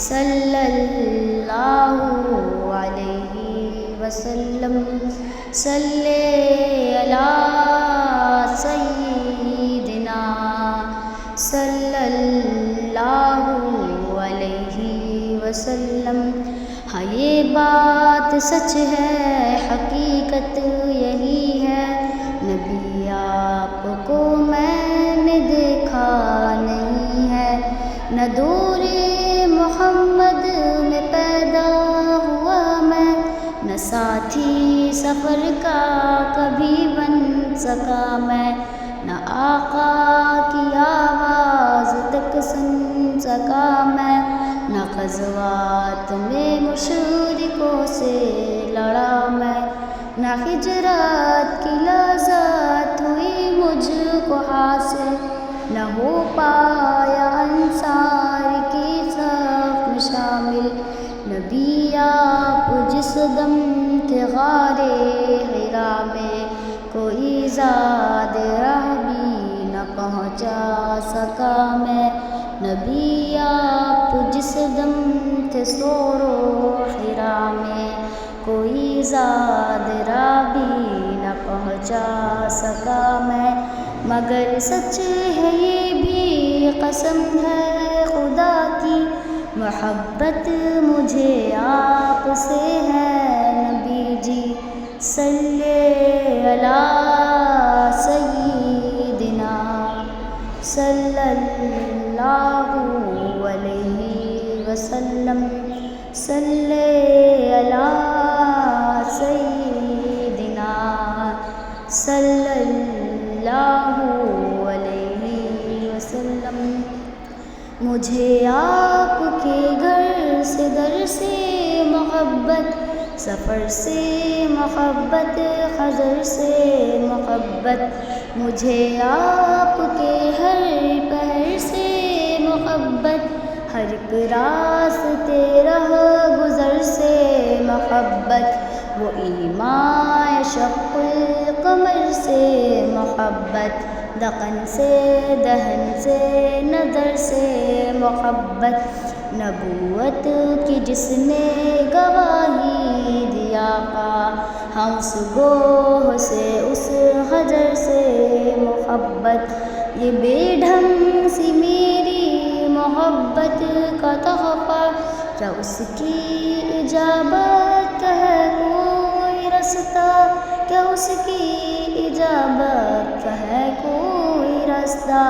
صلی اللہ علیہ وسلم صلی علی سیدنا صلی اللہ علیہ وسلم۔ ہاں یہ بات سچ ہے، حقیقت یہی ہے، نبی آپ کو میں نے دیکھا نہیں ہے، نہ دور محمد میں پیدا ہوا میں، نہ ساتھی سفر کا کبھی بن سکا میں، نہ آقا کی آواز تک سن سکا میں، نہ غزوات میں مشرکوں سے لڑا میں، نہ ہجرات کی لذت ہوئی مجھ کو حاصل، نہ ہو پایا انصار کی صف میں شامل۔ نبی آپ جس دم تھے غار حرا میں، کوئی زاد راہ بھی نہ پہنچا سکا میں، نبی آپ جس دم تھے صور و حرا میں، کوئی زاد راہ بھی نہ پہنچا سکا میں، مگر سچ ہے یہ بھی قسم ہے خدا کی، محبت مجھے آپ سے ہے نبی جی، صلی علی سیدنا صلی اللہ علیہ وسلم صلی علی سیدنا صلی اللہ علیہ وسلم۔ مجھے آپ کے گھر سے در سے محبت، سفر سے محبت، خضر سے محبت، مجھے آپ کے ہر پہر سے محبت، ہر ایک راستے رہ گزر سے محبت، وہ ایماں شق القمر سے محبت، دقن سے دہن سے نظر سے محبت، نبوت کی جس نے گواہی دیا کا، ہم اس گوہ سے اس حجر سے محبت، یہ بے ڈھنگ سی میری محبت کا تحفہ، کیا اس کی اجابت ہے کوئی رستہ، کیا اس کی اجابت کا ہے کوئی رستہ،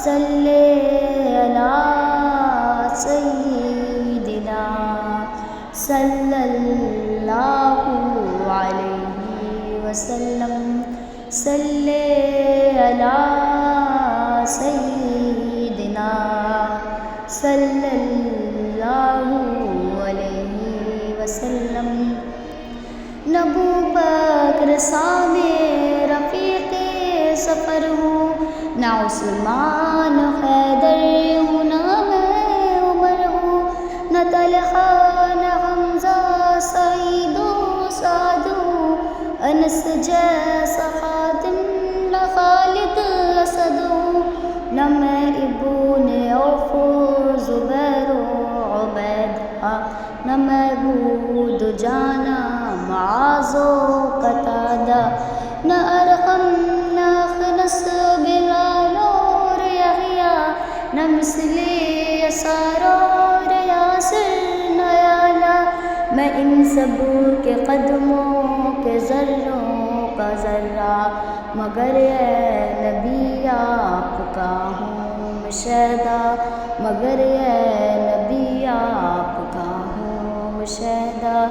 صلی علی سیدنا صلی اللہ علیہ وسلم صلی علی سیدنا صلی اللہ علیہ وسلم۔ نہ ابوبکر سامع رفیق سفر ہوں، نہ عثمان حیدر ہوں، نہ میں عمر ہوں، نہ طلحہ نہ حمزہ سعید و سعد ہوں، انس جیسا خادم نہ خالد اسد ہوں، نہ میں ابن عوف و زبیر و عبیدہ، نہ معبود جانا معاذ و قتادہ، نہ ارقم نہ اخنس بلال اور یحییٰ، نہ مثلی یسار اور یاسر نہ یعلا، میں ان سب کے قدموں کے ذروں کا ذرہ، مگر اے نبی آپ کا ہوں میں شیدا، مگر اے نبی آپ کا ہوں میں شیدا،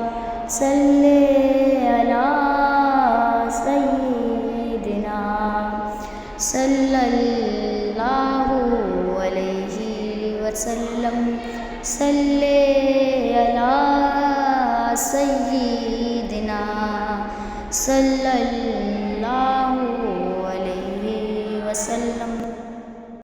صلی علی سیدنا صلی اللہ علیہ وسلم صلی علی سیدنا صلی اللہ علیہ وسلم۔